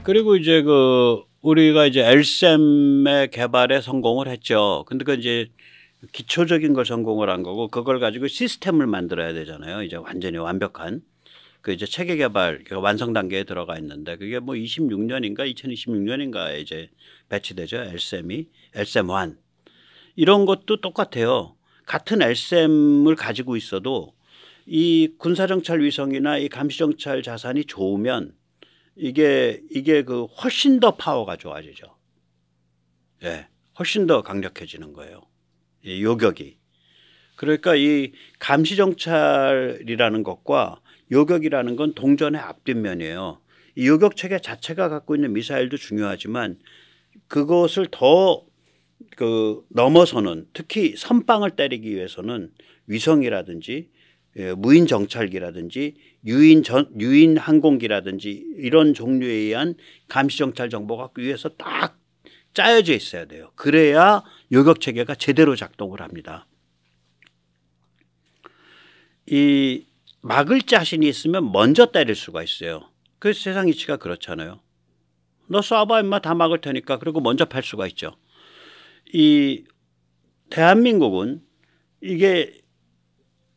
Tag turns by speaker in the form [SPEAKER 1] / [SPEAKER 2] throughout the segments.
[SPEAKER 1] 그리고 이제 우리가 이제 LSAM의 개발에 성공을 했죠. 근데 그 이제 기초적인 걸 성공을 한 거고, 그걸 가지고 시스템을 만들어야 되잖아요. 이제 완전히 완벽한 그 이제 체계 개발 완성 단계에 들어가 있는데, 그게 뭐 26년인가 2026년인가에 이제 배치되죠. LSAM이 LSAM-1 이런 것도 똑같아요. 같은 LSAM을 가지고 있어도 이 군사정찰 위성이나 이 감시정찰 자산이 좋으면 이게 훨씬 더 파워가 좋아지죠. 예, 훨씬 더 강력해지는 거예요. 이 요격이. 그러니까 이 감시정찰이라는 것과 요격이라는 건 동전의 앞뒷면이에요. 이 요격 체계 자체가 갖고 있는 미사일도 중요하지만 그것을 더 넘어서는, 특히 선빵을 때리기 위해서는 위성이라든지 무인 정찰기라든지 유인 항공기라든지 이런 종류에 의한 감시 정찰 정보가 위에서 딱 짜여져 있어야 돼요. 그래야 요격 체계가 제대로 작동을 합니다. 이 막을 자신이 있으면 먼저 때릴 수가 있어요. 그 세상 이치가 그렇잖아요. 너 쏴봐 임마, 다 막을 테니까. 그리고 먼저 팔 수가 있죠. 이 대한민국은 이게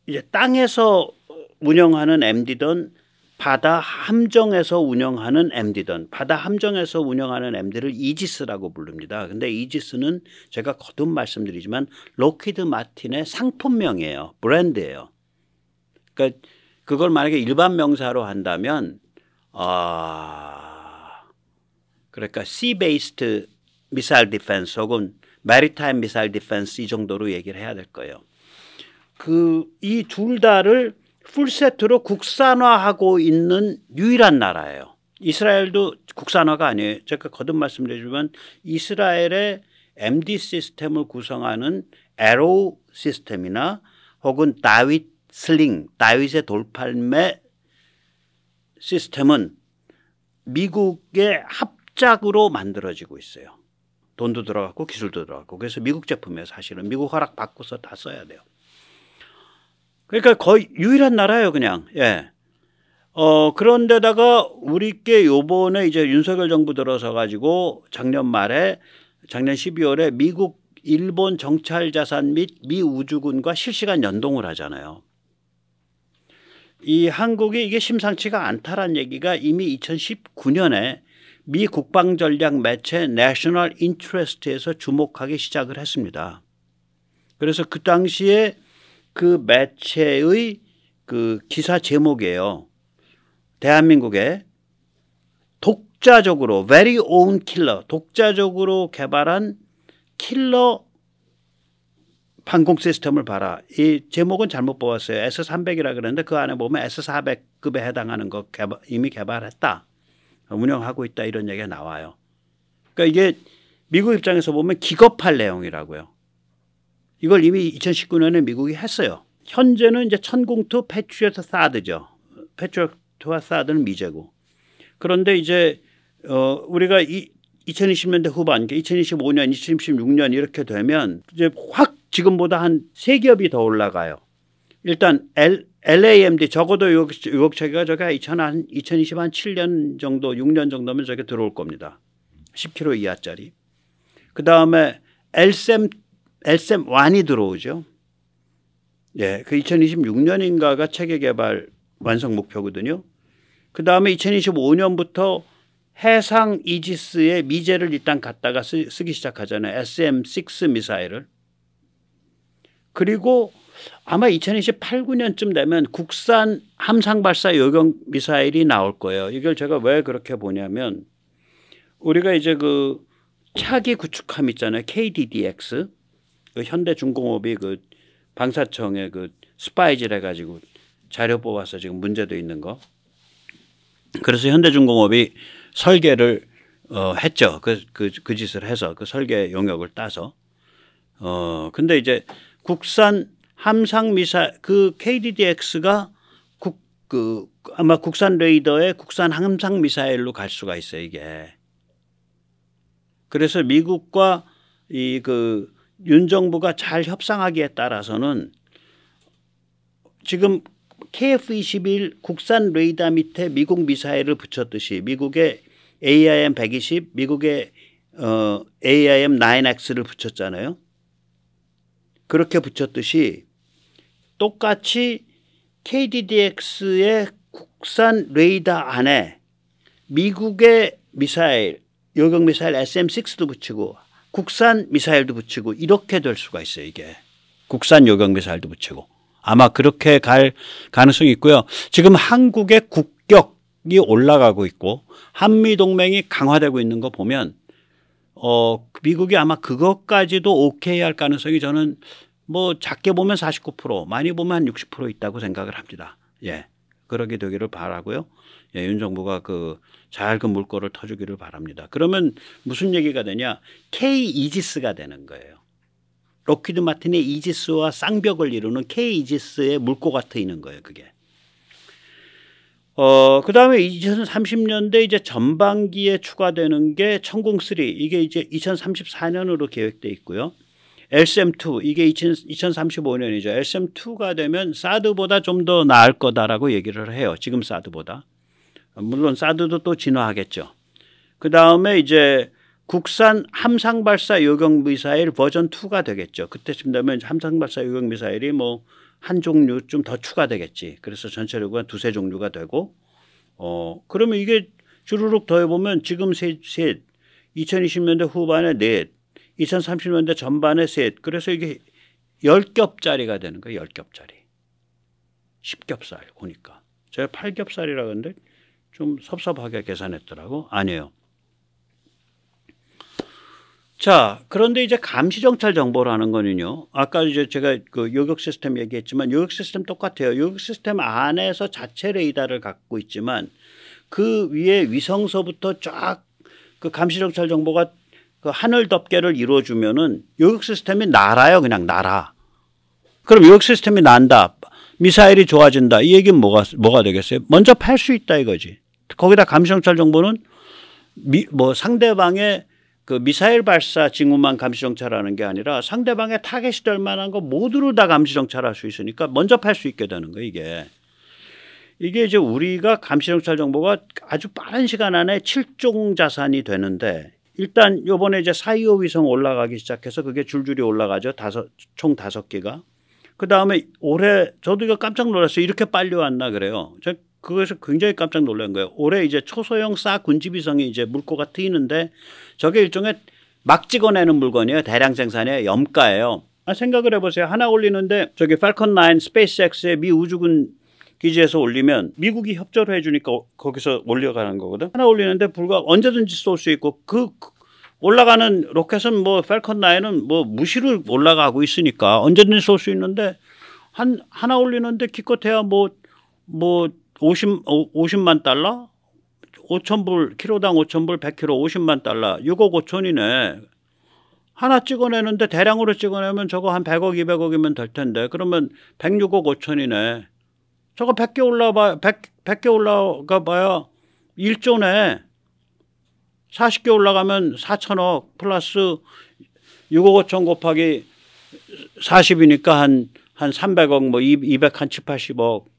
[SPEAKER 1] 이제 땅에서 운영하는 MD든 바다 함정에서 운영하는 MD든, 바다 함정에서 운영하는 MD를 이지스라고 부릅니다. 근데 이지스는 제가 거듭 말씀드리지만 록히드 마틴의 상품명이에요. 브랜드예요. 그러니까 그걸 만약에 일반 명사로 한다면 그러니까 Sea-based Missile Defense 혹은 Maritime Missile Defense 이 정도로 얘기를 해야 될 거예요. 이 둘 다를 풀세트로 국산화하고 있는 유일한 나라예요. 이스라엘도 국산화가 아니에요. 제가 거듭 말씀드리지만 이스라엘의 MD 시스템을 구성하는 에로 시스템이나 혹은 다윗 슬링, 다윗의 돌팔매 시스템은 미국의 합작으로 만들어지고 있어요. 돈도 들어갔고 기술도 들어갔고. 그래서 미국 제품이에요. 사실은 미국 허락 받고서 다 써야 돼요. 그러니까 거의 유일한 나라예요, 그냥. 예. 그런데다가 우리께 요번에 이제 윤석열 정부 들어서 가지고 작년 12월에 미국, 일본 정찰 자산 및 미 우주군과 실시간 연동을 하잖아요. 이 한국이 이게 심상치가 않다라는 얘기가 이미 2019년에 미 국방전략 매체 내셔널 인트레스트에서 주목하기 시작을 했습니다. 그래서 그 당시에 그 매체의 그 기사 제목이에요. 대한민국의 독자적으로 very own killer, 독자적으로 개발한 킬러 항공 시스템을 봐라. 이 제목은 잘못 뽑았어요. S300이라 그랬는데 그 안에 보면 S400급에 해당하는 거 이미 개발했다. 운영하고 있다, 이런 얘기가 나와요. 그러니까 이게 미국 입장에서 보면 기겁할 내용이라고요. 이걸 이미 2019년에 미국이 했어요. 현재는 이제 천공투 패트리어트 사드죠. 패트리어트와 사드는 미제고. 그런데 이제 우리가 2020년대 후반, 2025년, 2026년 이렇게 되면 이제 확 지금보다 한 3기업이 더 올라가요. 일단 LAMD 적어도 요격체계가 저게 2027년 정도, 6년 정도면 저게 들어올 겁니다. 10km 이하짜리. 그 다음에 LSAM-1이 들어오죠. 예, 그 2026년인가가 체계 개발 완성 목표거든요. 그 다음에 2025년부터 해상 이지스의 미제를 일단 갖다가 쓰기 시작하잖아요. SM-6 미사일을. 그리고 아마 2028, 9년쯤 되면 국산 함상발사 요격 미사일이 나올 거예요. 이걸 제가 왜 그렇게 보냐면 우리가 이제 그 차기 구축함 있잖아요. KDDX. 그 현대중공업이 그 방사청에 그 스파이질 해가지고 자료 뽑아서 지금 문제도 있는 거. 그래서 현대중공업이 설계를 했죠. 그 짓을 해서 그 설계 용역을 따서. 근데 이제 국산 함상 미사일 그 KDDX가 아마 국산 레이더의 국산 함상 미사일로 갈 수가 있어요, 이게. 그래서 미국과 윤 정부가 잘 협상하기에 따라서는 지금 KF-21 국산 레이더 밑에 미국 미사일을 붙였듯이 미국의 AIM 120, 미국의 AIM 9X를 붙였잖아요. 그렇게 붙였듯이 똑같이 KDDX의 국산 레이더 안에 미국의 미사일, 요격 미사일 SM-6도 붙이고 국산 미사일도 붙이고 이렇게 될 수가 있어요. 이게 국산 요격 미사일도 붙이고 아마 그렇게 갈 가능성이 있고요. 지금 한국의 국격이 올라가고 있고 한미 동맹이 강화되고 있는 거 보면 미국이 아마 그것까지도 오케이 할 가능성이 저는 뭐 작게 보면 49%, 많이 보면 한 60% 있다고 생각을 합니다. 예, 그러게 되기를 바라고요. 예, 윤 정부가 잘 그 물꼬를 터주기를 바랍니다. 그러면 무슨 얘기가 되냐? K 이지스가 되는 거예요. 록히드 마틴의 이지스와 쌍벽을 이루는 K 이지스의 물꼬가 트이는 거예요. 그게. 그 다음에 2030년대 이제 전반기에 추가되는 게 천공3 이게 이제 2034년으로 계획돼 있고요. LSM2 이게 2035년이죠. LSM2가 되면 사드보다 좀 더 나을 거다라고 얘기를 해요. 지금 사드보다. 물론 사드도 또 진화하겠죠. 그 다음에 이제 국산 함상발사 요격미사일 버전 2가 되겠죠. 그때쯤 되면 함상발사 요격미사일이 뭐 한 종류 좀 더 추가되겠지. 그래서 전체적으로 두세 종류가 되고 그러면 이게 주르륵 더해보면 지금 셋 2020년대 후반에 넷 2030년대 전반에 셋 그래서 이게 10겹짜리가 되는 거예요. 10겹짜리 10겹살 오니까 제가 8겹살이라고 하는데 좀 섭섭하게 계산했더라고. 아니에요. 자, 그런데 이제 감시정찰 정보라는 거는요. 아까 이제 제가 그 요격 시스템 얘기했지만 요격 시스템 똑같아요. 요격 시스템 안에서 자체 레이더를 갖고 있지만 그 위에 위성서부터 쫙 그 감시정찰 정보가 그 하늘 덮개를 이루어주면은 요격 시스템이 날아요. 그냥 날아. 그럼 요격 시스템이 난다. 미사일이 좋아진다. 이 얘기는 뭐가 되겠어요? 먼저 팔 수 있다 이거지. 거기다 감시정찰 정보는 뭐 상대방의 그 미사일 발사 징후만 감시정찰하는 게 아니라 상대방의 타겟이 될 만한 거 모두를 다 감시정찰할 수 있으니까 먼저 팔 수 있게 되는 거예요. 이게 이제 우리가 감시정찰 정보가 아주 빠른 시간 안에 7종 자산이 되는데 일단 요번에 이제 425 위성 올라가기 시작해서 그게 줄줄이 올라가죠. 총 5개가. 그 다음에 올해 저도 이거 깜짝 놀랐어요. 이렇게 빨리 왔나 그래요. 그것을 굉장히 깜짝 놀란 거예요. 올해 이제 초소형 사 군집위성이 이제 물꼬가 트이는데 저게 일종의 막 찍어내는 물건이에요. 대량 생산의 염가예요. 생각을 해보세요. 하나 올리는데 저기 팔컨 9 스페이스X의 미 우주군 기지에서 올리면 미국이 협조를 해주니까 거기서 올려가는 거거든. 하나 올리는데 불과 언제든지 쏠 수 있고 그 올라가는 로켓은 뭐 팔컨 9은 뭐 무시를 올라가고 있으니까 언제든지 쏠 수 있는데 하나 올리는데 기껏해야 뭐 50만 달러? 5,000불, 키로당 5,000불, 100kg 50만 달러, 6억 5천이네. 하나 찍어내는데 대량으로 찍어내면 저거 한 100억, 200억이면 될 텐데 그러면 106억 5천이네. 저거 100개 올라가 봐야 1조네. 40개 올라가면 4천억 플러스 6억 5천 곱하기 40이니까 한 300억, 뭐 200, 한 7, 80억.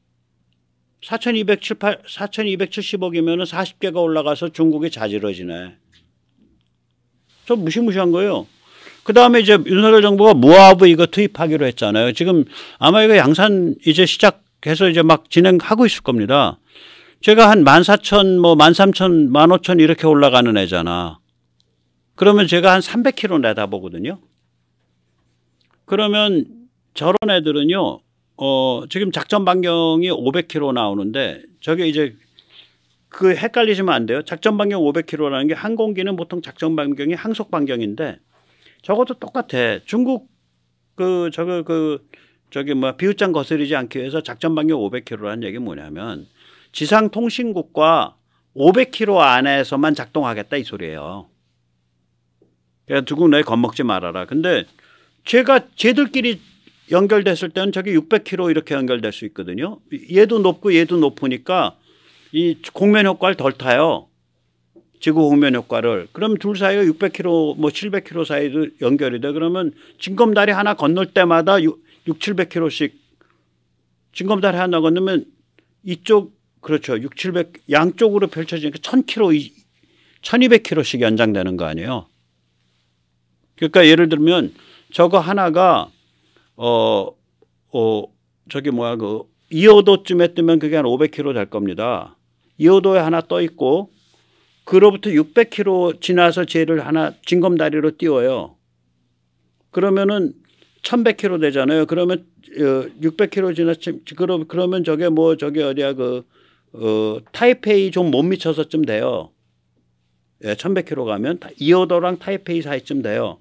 [SPEAKER 1] 4,270억이면 40개가 올라가서 중국이 자지러지네. 좀 무시무시한 거예요. 그 다음에 이제 윤석열 정부가 무아브 이거 투입하기로 했잖아요. 지금 아마 이거 양산 이제 시작해서 이제 막 진행하고 있을 겁니다. 제가 한 14,000, 뭐 13,000, 15,000 이렇게 올라가는 애잖아. 그러면 제가 한 300km 내다보거든요. 그러면 저런 애들은요. 지금 작전 반경이 500km 나오는데 저게 이제 그 헷갈리시면 안 돼요. 작전 반경 500km라는 게 항공기는 보통 작전 반경이 항속 반경인데 저것도 똑같아. 중국 저기 비웃장 거스르지 않기 위해서 작전 반경 500km라는 얘기 뭐냐면 지상 통신국과 500km 안에서만 작동하겠다 이 소리예요. 그러니까 중국 너희 겁먹지 말아라. 근데 쟤들끼리 연결됐을 때는 저기 600km 이렇게 연결될 수 있거든요. 얘도 높고 얘도 높으니까 이 공면 효과를 덜 타요. 지구 공면 효과를. 그럼 둘 사이가 600km 뭐 700km 사이도 연결이 돼. 그러면 징검다리 하나 건널 때마다 700km씩 징검다리 하나 건너면 이쪽 그렇죠. 700 양쪽으로 펼쳐지니까 1000km 1200km씩 연장되는 거 아니에요. 그러니까 예를 들면 저거 하나가 저기 뭐야 그 2호도쯤에 뜨면 그게 한 500km 될 겁니다. 2호도에 하나 떠 있고 그로부터 600km 지나서 쟤를 하나 징검다리로 띄워요. 그러면은 1100km 되잖아요. 그러면 600km 지나서 그러면 저게 뭐 저기 어디야 타이페이 좀 못 미쳐서쯤 돼요. 예, 1100km 가면 이호도랑 타이페이 사이쯤 돼요.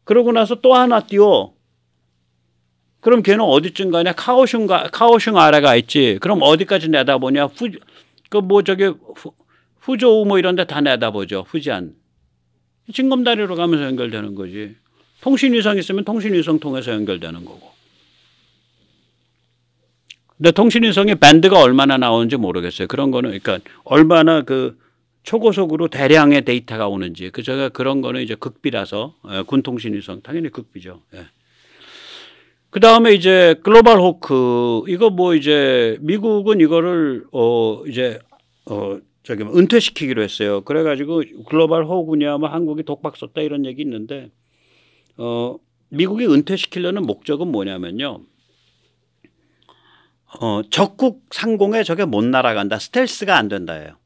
[SPEAKER 1] 그러고 나서 또 하나 띄워. 그럼 걔는 어디쯤 가냐? 카오슝 아래가 있지. 그럼 어디까지 내다보냐? 후조우 뭐 이런 데 다 내다보죠. 후지안. 징검다리로 가면서 연결되는 거지. 통신위성 있으면 통신위성 통해서 연결되는 거고. 근데 통신위성의 밴드가 얼마나 나오는지 모르겠어요. 그런 거는 그러니까 얼마나 그 초고속으로 대량의 데이터가 오는지 제가 그런 거는 이제 극비라서 군통신위성 당연히 극비죠. 예. 그 다음에 이제 글로벌 호크 이거 뭐 이제 미국은 이거를 저기 은퇴시키기로 했어요. 그래가지고 글로벌 호크냐 뭐 한국이 독박 썼다 이런 얘기 있는데 미국이 은퇴시키려는 목적은 뭐냐면요. 적국 상공에 저게 못 날아간다. 스텔스가 안 된다예요.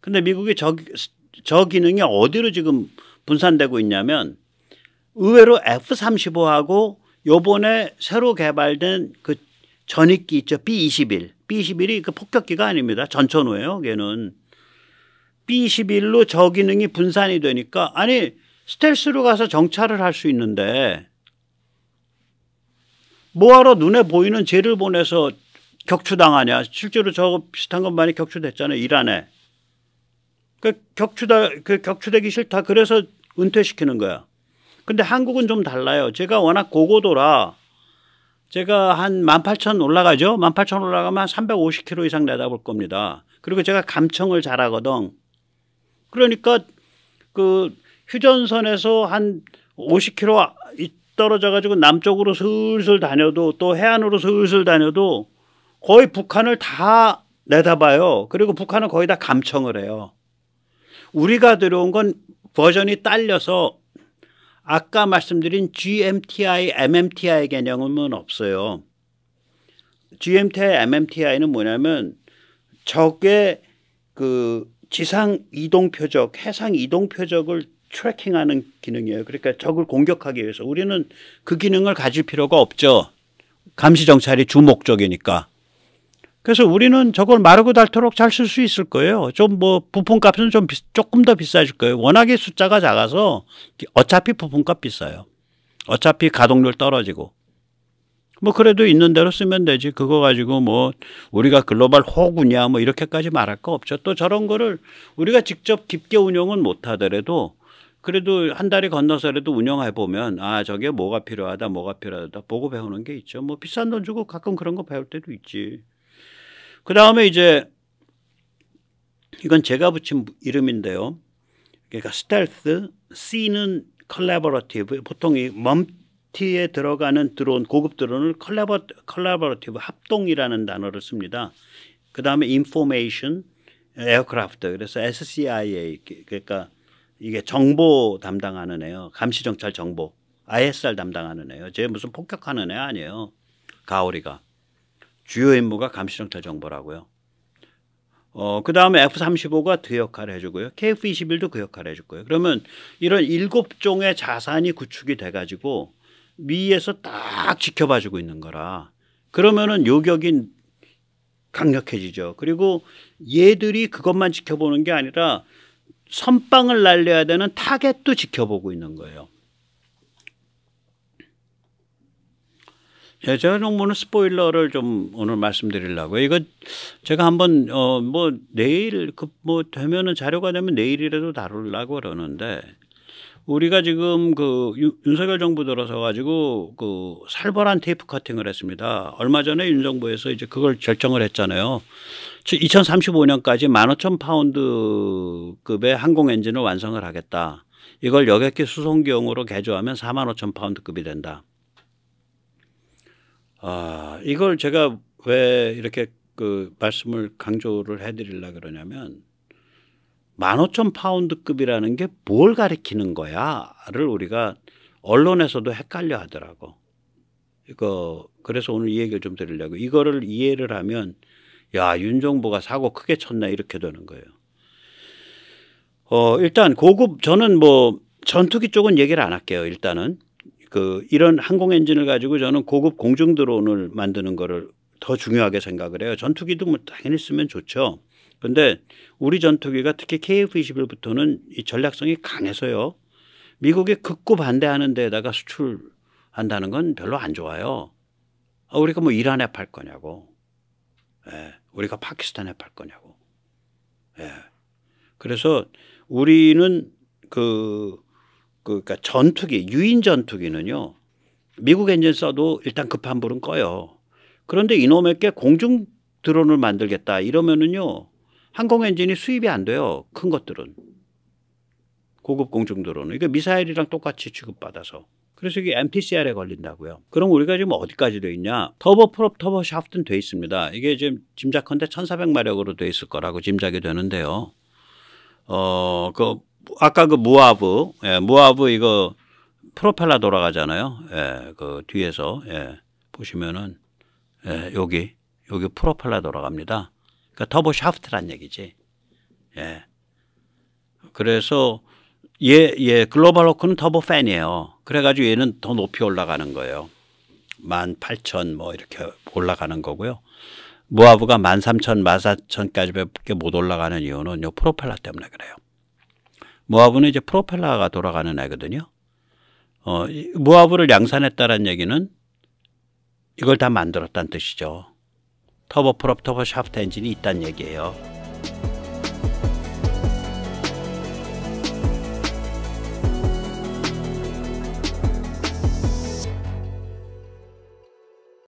[SPEAKER 1] 근데 미국이 저 기능이 어디로 지금 분산되고 있냐면 의외로 F-35하고 요번에 새로 개발된 그 전익기 있죠. B-21. B-21이 그 폭격기가 아닙니다. 전천후예요. 걔는. B-21로 저 기능이 분산이 되니까 아니 스텔스로 가서 정찰을 할 수 있는데 뭐하러 눈에 보이는 쟤를 보내서 격추당하냐. 실제로 저거 비슷한 것 많이 격추됐잖아요. 이란에. 격추되기 싫다. 그래서 은퇴시키는 거야. 근데 한국은 좀 달라요. 제가 워낙 고고도라 제가 한 18,000 올라가죠. 18,000 올라가면 한 350km 이상 내다볼 겁니다. 그리고 제가 감청을 잘하거든. 그러니까 그 휴전선에서 한 50km 떨어져 가지고 남쪽으로 슬슬 다녀도 또 해안으로 슬슬 다녀도 거의 북한을 다 내다봐요. 그리고 북한은 거의 다 감청을 해요. 우리가 들어온 건 버전이 딸려서 아까 말씀드린 GMTI, MMTI 개념은 없어요. GMTI, MMTI는 뭐냐면 적의 그 지상 이동 표적, 해상 이동 표적을 트래킹하는 기능이에요. 그러니까 적을 공격하기 위해서 우리는 그 기능을 가질 필요가 없죠. 감시 정찰이 주 목적이니까. 그래서 우리는 저걸 마르고 닳도록 잘 쓸 수 있을 거예요. 좀 뭐 부품값은 좀 조금 더 비싸질 거예요. 워낙에 숫자가 작아서 어차피 부품값 비싸요. 어차피 가동률 떨어지고. 뭐 그래도 있는 대로 쓰면 되지. 그거 가지고 뭐 우리가 글로벌 호구냐 뭐 이렇게까지 말할 거 없죠. 또 저런 거를 우리가 직접 깊게 운용은 못 하더라도 그래도 한 다리 건너서라도 운영해 보면 아 저게 뭐가 필요하다 보고 배우는 게 있죠. 뭐 비싼 돈 주고 가끔 그런 거 배울 때도 있지. 그 다음에 이제 이건 제가 붙인 이름인데요. 그러니까 스텔스, C는 컬래버러티브. 보통 이 멈티에 들어가는 드론, 고급 드론을 컬래버러티브 합동이라는 단어를 씁니다. 그 다음에 인포메이션, 에어크래프트. 그래서 SCIA 그러니까 이게 정보 담당하는 애요. 감시정찰 정보. ISR 담당하는 애요. 쟤 무슨 폭격하는 애 아니에요. 가오리가. 주요 임무가 감시정찰 정보라고요. 그 다음에 F-35가 그 역할을 해주고요. KF-21도 그 역할을 해줄 거예요. 그러면 이런 7종의 자산이 구축이 돼가지고 위에서 딱 지켜봐주고 있는 거라. 그러면은 요격이 강력해지죠. 그리고 얘들이 그것만 지켜보는 게 아니라 선빵을 날려야 되는 타겟도 지켜보고 있는 거예요. 예, 제가 정보는 스포일러를 좀 오늘 말씀드리려고요. 이거 제가 한번 뭐 내일 뭐 되면은 자료가 되면 내일이라도 다루려고 그러는데 우리가 지금 그 윤석열 정부 들어서 가지고 그 살벌한 테이프 커팅을 했습니다. 얼마 전에 윤 정부에서 이제 그걸 결정을 했잖아요. 2035년까지 15,000파운드급의 항공 엔진을 완성을 하겠다. 이걸 여객기 수송기용으로 개조하면 45,000파운드급이 된다. 이걸 제가 왜 이렇게 그 말씀을 강조를 해드리려고 그러냐면 15,000파운드급이라는 게 뭘 가리키는 거야를 우리가 언론에서도 헷갈려 하더라고. 그래서 오늘 이 얘기를 좀 드리려고. 이거를 이해를 하면 야, 윤 정부가 사고 크게 쳤네 이렇게 되는 거예요. 일단 고급, 저는 뭐 전투기 쪽은 얘기를 안 할게요. 일단은 이런 항공 엔진을 가지고 저는 고급 공중 드론을 만드는 거를 더 중요하게 생각을 해요. 전투기도 뭐 당연히 쓰면 좋죠. 근데 우리 전투기가 특히 KF-21부터는 이 전략성이 강해서요. 미국에 극구 반대하는 데에다가 수출한다는 건 별로 안 좋아요. 우리가 뭐 이란에 팔 거냐고. 예, 우리가 파키스탄에 팔 거냐고. 예. 그래서 우리는 그러니까 전투기, 유인 전투기는요. 미국 엔진 써도 일단 급한 불은 꺼요. 그런데 이놈에게 공중 드론을 만들겠다 이러면은요. 항공 엔진이 수입이 안 돼요. 큰 것들은. 고급 공중 드론은. 이게 미사일이랑 똑같이 취급받아서. 그래서 이게 MTCR에 걸린다고요. 그럼 우리가 지금 어디까지 돼 있냐? 터보 프롭, 터보 샤프트는 돼 있습니다. 이게 지금 짐작컨대 1400마력으로 돼 있을 거라고 짐작이 되는데요. 아까 무아브, 예, 무아브 이거 프로펠러 돌아가잖아요. 예, 뒤에서, 예, 보시면은, 예, 여기 프로펠러 돌아갑니다. 그러니까 터보 샤프트란 얘기지. 예. 그래서 글로벌 호크는 터보 팬이에요. 그래가지고 얘는 더 높이 올라가는 거예요. 18,000 뭐 이렇게 올라가는 거고요. 무아브가 13,000, 14,000까지밖에 못 올라가는 이유는 요 프로펠러 때문에 그래요. 무아브는 이제 프로펠러가 돌아가는 애거든요. 무아브를 양산했다는 얘기는 이걸 다 만들었다는 뜻이죠. 터보 프롭, 터보 샤프트 엔진이 있다는 얘기예요.